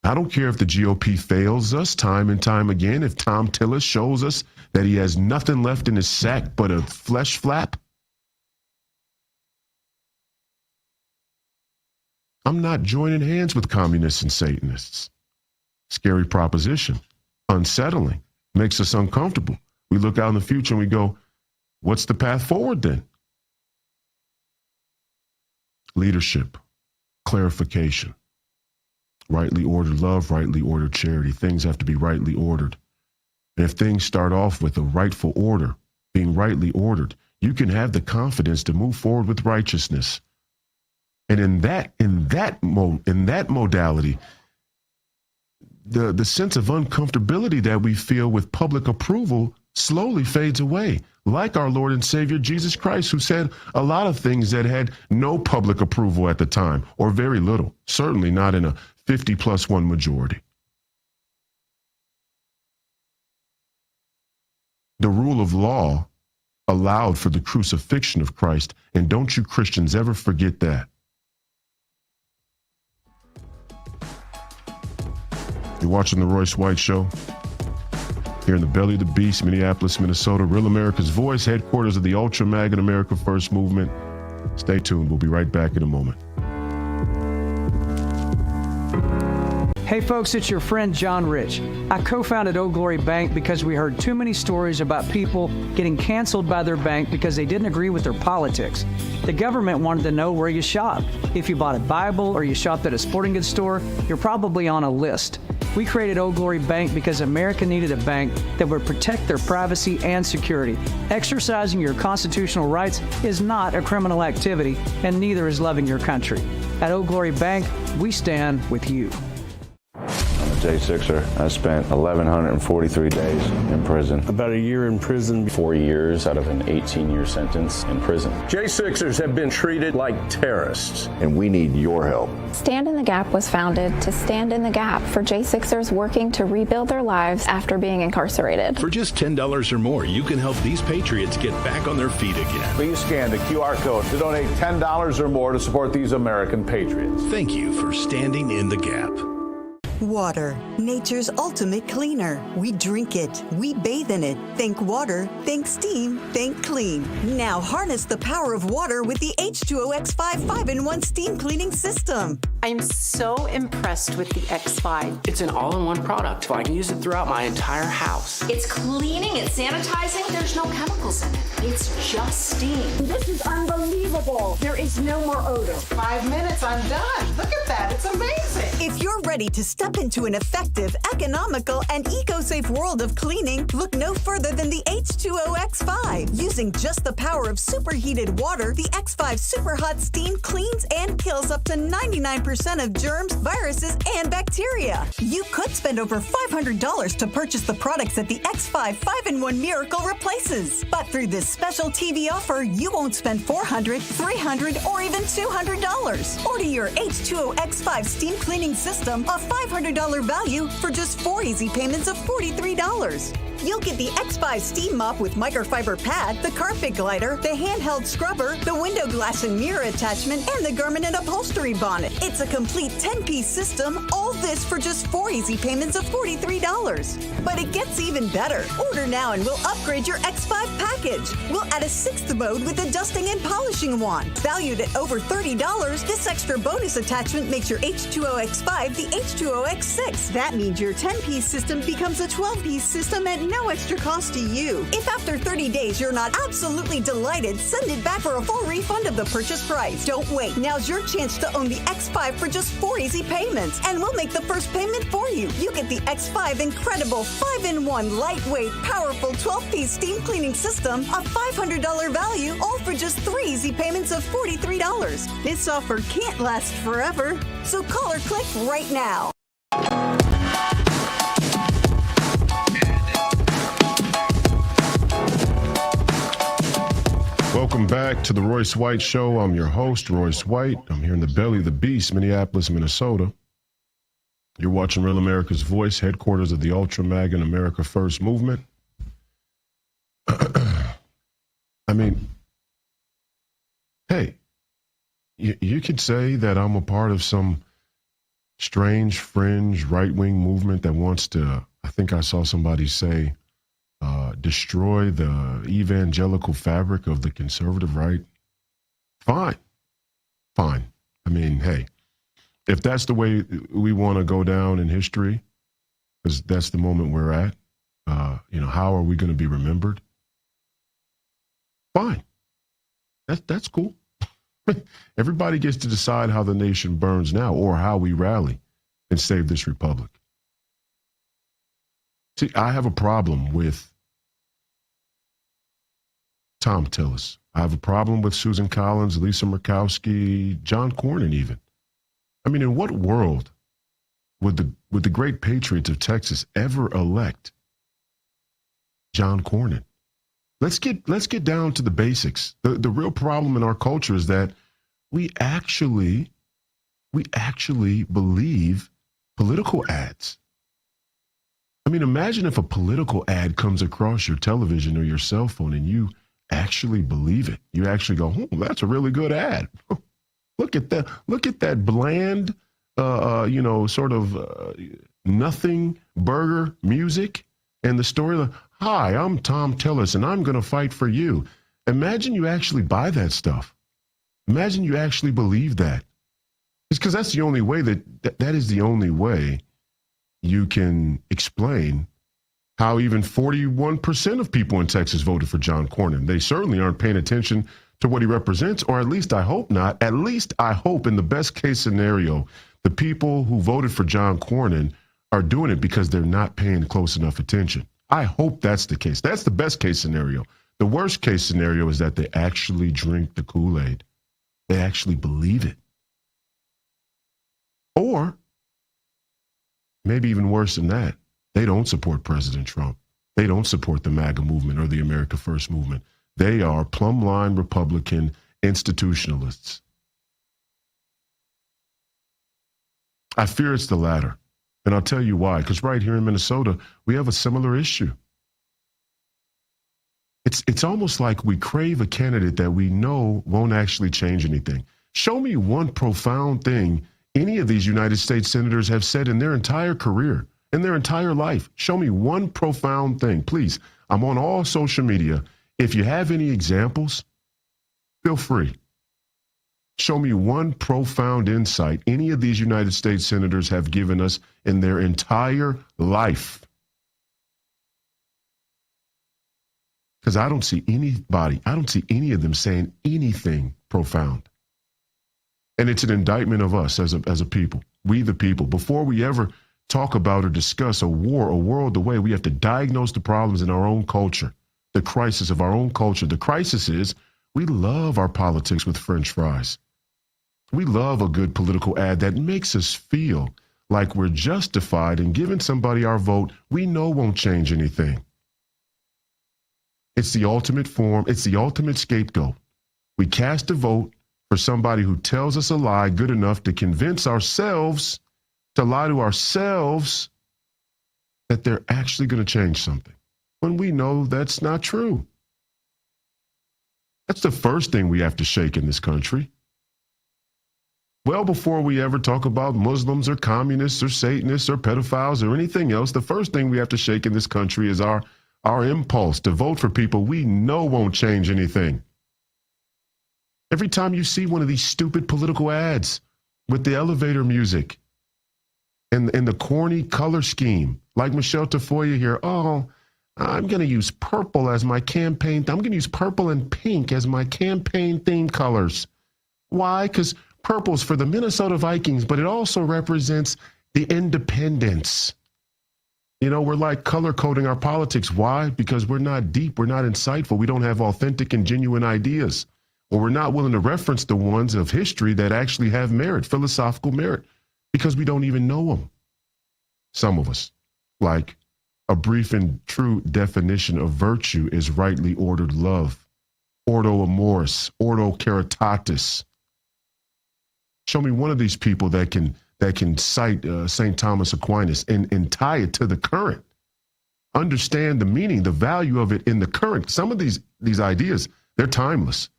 G: I don't care if the GOP fails us time and time again, if Tom Tillis shows us that he has nothing left in his sack but a flesh flap. I'm not joining hands with communists and Satanists. Scary proposition. Unsettling. Makes us uncomfortable. We look out in the future and we go, what's the path forward then? Leadership. Clarification. Rightly ordered love, rightly ordered charity. Things have to be rightly ordered. And if things start off with a rightful order, being rightly ordered, you can have the confidence to move forward with righteousness. And in that modality, the sense of uncomfortability that we feel with public approval slowly fades away, like our Lord and Savior Jesus Christ, who said a lot of things that had no public approval at the time, or very little, certainly not in a 50+1 majority. The rule of law allowed for the crucifixion of Christ, and don't you Christians ever forget that. You're watching the Royce White Show here in the belly of the beast, Minneapolis, Minnesota, Real America's Voice, headquarters of the Ultra MAGA America First movement. Stay tuned. We'll be right back in a moment.
Q: Hey folks, it's your friend John Rich. I co-founded Old Glory Bank because we heard too many stories about people getting canceled by their bank because they didn't agree with their politics. The government wanted to know where you shopped. If you bought a Bible or you shopped at a sporting goods store, you're probably on a list. We created Old Glory Bank because America needed a bank that would protect their privacy and security. Exercising your constitutional rights is not a criminal activity, and neither is loving your country. At Old Glory Bank, we stand with you.
P: J6er. I spent 1,143 days in prison.
I: About a year in prison.
P: 4 years out of an 18-year sentence in prison.
I: J6ers have been treated like terrorists.
O: And we need your help.
R: Stand in the Gap was founded to stand in the gap for J6ers working to rebuild their lives after being incarcerated.
S: For just $10 or more, you can help these patriots get back on their feet again.
T: Please scan the QR code to donate $10 or more to support these American patriots.
S: Thank you for standing in the gap.
U: Water, nature's ultimate cleaner. We drink it, we bathe in it. Think water, think steam, think clean. Now harness the power of water with the H2O X5 5-in-1 steam cleaning system.
V: I'm so impressed with the X5.
W: It's an all-in-one product, so I can use it throughout my entire house.
V: It's cleaning, it's sanitizing, there's no chemicals in it. It's just steam.
U: This is unbelievable.
C: unbelievable. There is no more odor. 5 minutes, I'm done. Look at that. It's amazing.
U: If you're ready to step into an effective, economical, and eco-safe world of cleaning, look no further than the H2O X5. Using just the power of superheated water, the X5 Super Hot Steam cleans and kills up to 99% of germs, viruses, and bacteria. You could spend over $500 to purchase the products that the X5 5-in-1 Miracle replaces. But through this special TV offer, you won't spend $400, $300, or even $200. Order your H2O X5 steam cleaning system, a $500 value, for just 4 easy payments of $43. You'll get the X5 steam mop with microfiber pad, the carpet glider, the handheld scrubber, the window glass and mirror attachment, and the garment and upholstery bonnet. It's a complete 10-piece system, all this for just 4 easy payments of $43. But it gets even better. Order now and we'll upgrade your X5 package. We'll add a 6th mode with a dusting and polishing wand. Valued at over $30, this extra bonus attachment makes your H2O X5 the H2O X6. That means your 10-piece system becomes a 12-piece system at no extra cost to you. If after 30 days you're not absolutely delighted, send it back for a full refund of the purchase price. Don't wait. Now's your chance to own the X5 for just 4 easy payments, and we'll make the first payment for you. You get the X5 incredible 5-in-1 lightweight, powerful 12-piece steam cleaning system, a $500 value, all for just 3 easy payments of $43. This offer can't last forever, so call or click right now.
G: Welcome back to the Royce White Show. I'm your host, Royce White. I'm here in the belly of the beast, Minneapolis, Minnesota. You're watching Real America's Voice, headquarters of the Ultra MAGA and America First movement. I mean, hey, you could say that I'm a part of some strange, fringe, right-wing movement that wants to, I think I saw somebody say, destroy the evangelical fabric of the conservative right. Fine. I mean, hey, if that's the way we want to go down in history, because that's the moment we're at, how are we going to be remembered? Fine. That's cool. Everybody gets to decide how the nation burns now, or how we rally and save this republic. See, I have a problem with Tom Tillis. I have a problem with Susan Collins, Lisa Murkowski, John Cornyn even. I mean, in what world would the great patriots of Texas ever elect John Cornyn? Let's get down to the basics. The real problem in our culture is that we actually believe political ads. I mean, imagine if a political ad comes across your television or your cell phone and you actually believe it. You actually go, that's a really good ad. Look at that bland, nothing burger music and the story. Hi, I'm Tom Tillis and I'm going to fight for you. Imagine you actually buy that stuff. Imagine you actually believe that. It's because that's the only way that is the only way you can explain how even 41% of people in Texas voted for John Cornyn. They certainly aren't paying attention to what he represents, or at least I hope not. At least I hope in the best case scenario, the people who voted for John Cornyn are doing it because they're not paying close enough attention. I hope that's the case. That's the best case scenario. The worst case scenario is that they actually drink the Kool-Aid. They actually believe it. Or maybe even worse than that, they don't support President Trump. They don't support the MAGA movement or the America First movement. They are plumb line Republican institutionalists. I fear it's the latter. And I'll tell you why. Because right here in Minnesota, we have a similar issue. It's almost like we crave a candidate that we know won't actually change anything. Show me one profound thing any of these United States senators have said in their entire career, in their entire life. Show me one profound thing, please. I'm on all social media. If you have any examples, feel free. Show me one profound insight any of these United States senators have given us in their entire life. Because I don't see any of them saying anything profound. And it's an indictment of us as a people, we the people. Before we ever talk about or discuss a war, a world away, we have to diagnose the problems in our own culture, the crisis of our own culture. The crisis is we love our politics with French fries. We love a good political ad that makes us feel like we're justified in giving somebody our vote we know won't change anything. It's the ultimate form. It's the ultimate scapegoat. We cast a vote for somebody who tells us a lie good enough to convince ourselves, to lie to ourselves, that they're actually going to change something, when we know that's not true. That's the first thing we have to shake in this country. Well, before we ever talk about Muslims or communists or Satanists or pedophiles or anything else, the first thing we have to shake in this country is our impulse to vote for people we know won't change anything. Every time you see one of these stupid political ads with the elevator music and the corny color scheme, like Michelle Tafoya here, oh, I'm going to use purple as my campaign. I'm going to use purple and pink as my campaign theme colors. Why? Because purple's for the Minnesota Vikings, but it also represents the independents. You know, we're like color coding our politics. Why? Because we're not deep. We're not insightful. We don't have authentic and genuine ideas. Or we're not willing to reference the ones of history that actually have merit, philosophical merit, because we don't even know them. Some of us, like a brief and true definition of virtue is rightly ordered love. Ordo amoris, ordo caritatis. Show me one of these people that can cite St. Thomas Aquinas and tie it to the current. Understand the meaning, the value of it in the current. Some of these ideas, they're timeless.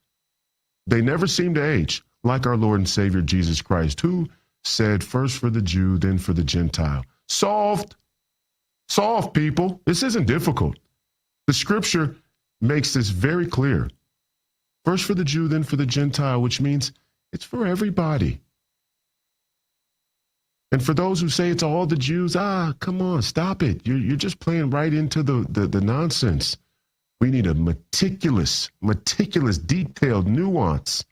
G: They never seem to age, like our Lord and Savior Jesus Christ, who said first for the Jew, then for the Gentile. Solved. Solved, people. This isn't difficult. The scripture makes this very clear. First for the Jew, then for the Gentile, which means it's for everybody. And for those who say it's all the Jews, come on, stop it. You're just playing right into the nonsense. We need a meticulous, detailed nuance,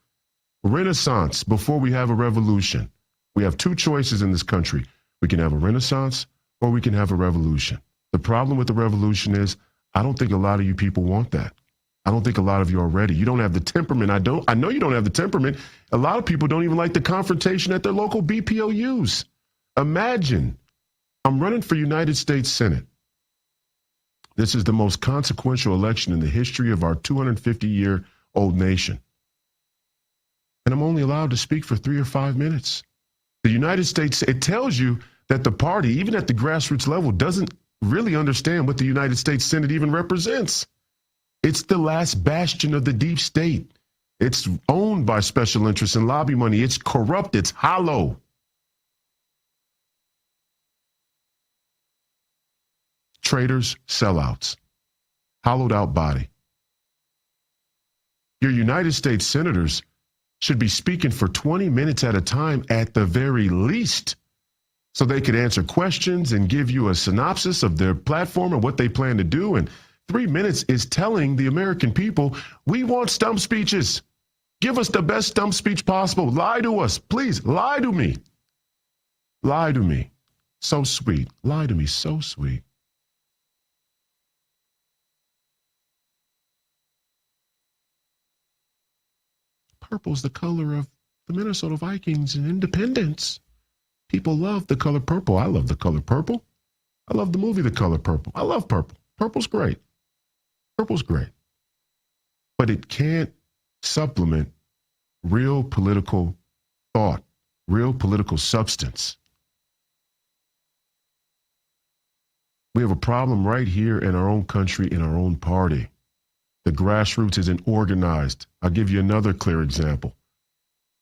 G: renaissance before we have a revolution. We have two choices in this country. We can have a renaissance or we can have a revolution. The problem with the revolution is I don't think a lot of you people want that. I don't think a lot of you are ready. You don't have the temperament. I know you don't have the temperament. A lot of people don't even like the confrontation at their local BPOUs. Imagine, I'm running for United States Senate. This is the most consequential election in the history of our 250-year-old nation. And I'm only allowed to speak for 3 or 5 minutes. The United States, it tells you that the party, even at the grassroots level, doesn't really understand what the United States Senate even represents. It's the last bastion of the deep state. It's owned by special interests and lobby money. It's corrupt. It's hollow. Traitors, sellouts, hollowed out body. Your United States senators should be speaking for 20 minutes at a time at the very least, so they could answer questions and give you a synopsis of their platform and what they plan to do. And 3 minutes is telling the American people, we want stump speeches. Give us the best stump speech possible. Lie to us. Please, lie to me. Lie to me. So sweet. Lie to me. So sweet. Purple's the color of the Minnesota Vikings and independence. People love the color purple. I love the color purple. I love the movie The Color Purple. I love purple. Purple's great. Purple's great. But it can't supplement real political thought, real political substance. We have a problem right here in our own country, in our own party. The grassroots isn't organized. I'll give you another clear example.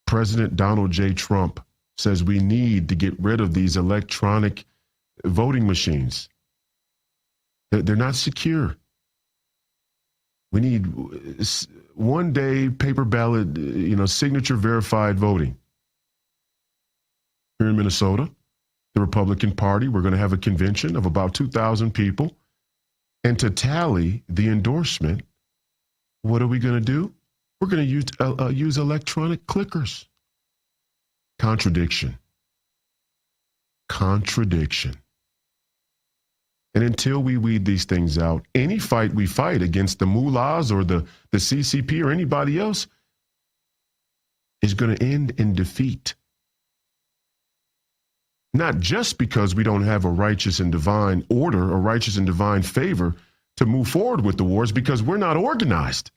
G: President Donald J. Trump says we need to get rid of these electronic voting machines. They're not secure. We need one-day paper ballot, signature verified voting. Here in Minnesota, the Republican Party, we're going to have a convention of about 2,000 people. And to tally the endorsement What are we going to do? We're going to use electronic clickers. Contradiction. And until we weed these things out, any fight we fight against the mullahs or the CCP or anybody else is going to end in defeat. Not just because we don't have a righteous and divine order or righteous and divine favor to move forward with the wars, because we're not organized.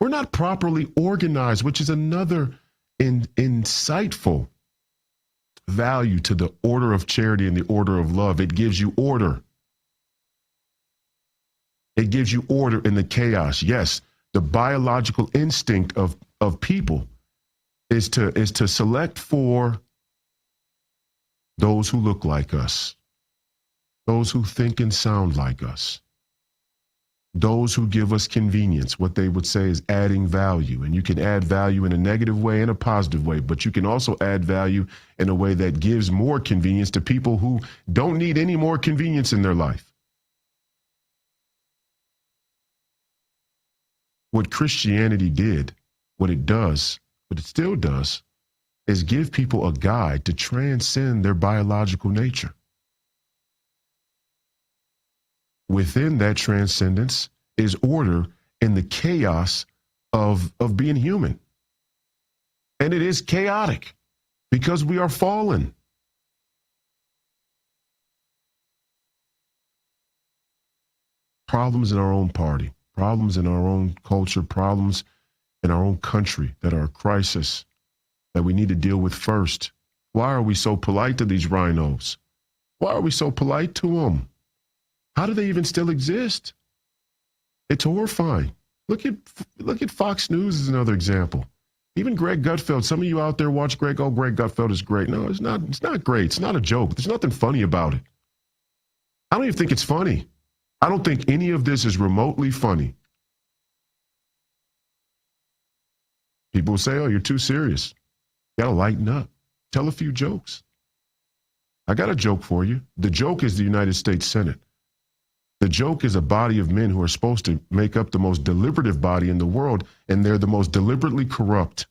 G: We're not properly organized, which is another insightful value to the order of charity and the order of love. It gives you order. It gives you order in the chaos. Yes, the biological instinct of people is to select for those who look like us, those who think and sound like us, those who give us convenience. What they would say is adding value. And you can add value in a negative way and a positive way, but you can also add value in a way that gives more convenience to people who don't need any more convenience in their life. What Christianity did, what it does, what it still does, is give people a guide to transcend their biological nature. Within that transcendence is order in the chaos of being human. And it is chaotic because we are fallen. Problems in our own party, problems in our own culture, problems in our own country that are a crisis that we need to deal with first. Why are we so polite to these rhinos? Why are we so polite to them? How do they even still exist? It's horrifying. Look at Fox News as another example. Even Greg Gutfeld. Some of you out there watch Greg. Oh, Greg Gutfeld is great. No, it's not. It's not great. It's not a joke. There's nothing funny about it. I don't even think it's funny. I don't think any of this is remotely funny. People will say, "Oh, you're too serious. You gotta lighten up. Tell a few jokes." I got a joke for you. The joke is the United States Senate. The joke is a body of men who are supposed to make up the most deliberative body in the world, and they're the most deliberately corrupt,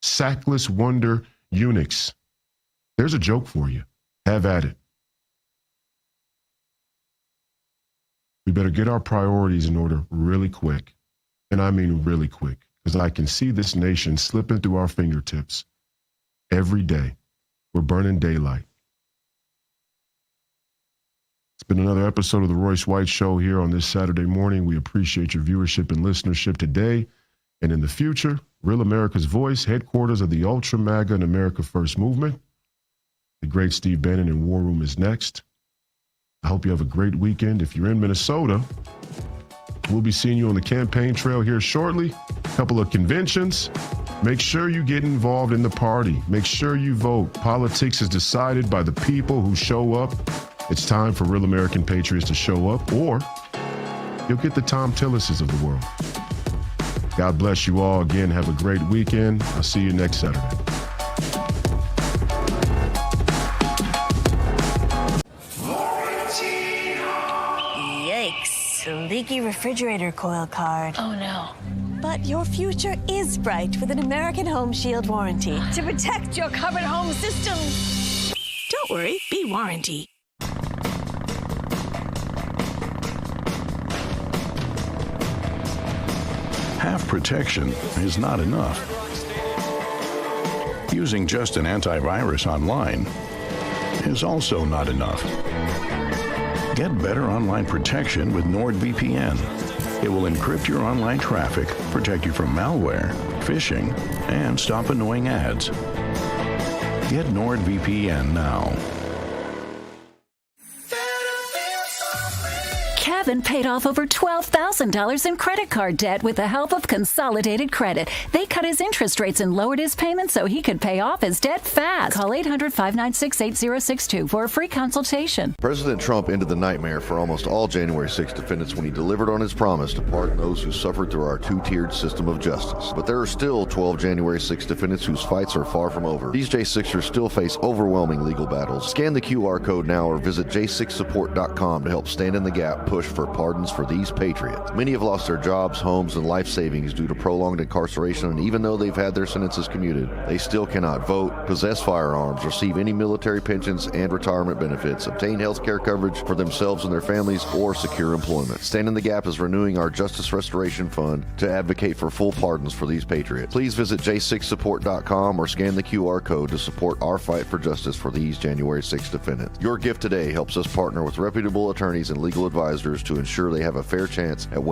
G: sackless wonder eunuchs. There's a joke for you. Have at it. We better get our priorities in order really quick. And I mean really quick, because I can see this nation slipping through our fingertips every day. We're burning daylight. It's been another episode of the Royce White Show here on this Saturday morning. We appreciate your viewership and listenership today and in the future. Real America's Voice, headquarters of the Ultra MAGA and America First movement. The great Steve Bannon in War Room is next. I hope you have a great weekend. If you're in Minnesota, we'll be seeing you on the campaign trail here shortly. A couple of conventions. Make sure you get involved in the party. Make sure you vote. Politics is decided by the people who show up. It's time for real American patriots to show up, or you'll get the Tom Tillises of the world. God bless you all. Again, have a great weekend. I'll see you next Saturday.
D: Yikes. Leaky refrigerator coil card.
E: Oh, no.
D: But your future is bright with an American Home Shield warranty.
E: To protect your covered home system.
D: Don't worry, be warranty.
S: Half protection is not enough. Using just an antivirus online is also not enough. Get better online protection with NordVPN. It will encrypt your online traffic, protect you from malware, phishing, and stop annoying ads. Get NordVPN now.
N: Kevin paid off over $12,000 in credit card debt with the help of Consolidated Credit. They cut his interest rates and lowered his payments so he could pay off his debt fast. Call 800-596-8062 for a free consultation.
O: President Trump ended the nightmare for almost all January 6 defendants when he delivered on his promise to pardon those who suffered through our two-tiered system of justice. But there are still 12 January 6 defendants whose fights are far from over. These J6ers still face overwhelming legal battles. Scan the QR code now or visit j6support.com to help stand in the gap, push for pardons for these patriots. Many have lost their jobs, homes, and life savings due to prolonged incarceration, and even though they've had their sentences commuted, they still cannot vote, possess firearms, receive any military pensions and retirement benefits, obtain health care coverage for themselves and their families, or secure employment. Stand in the Gap is renewing our Justice Restoration Fund to advocate for full pardons for these patriots. Please visit j6support.com or scan the QR code to support our fight for justice for these January 6th defendants. Your gift today helps us partner with reputable attorneys and legal advisors to ensure they have a fair chance at winning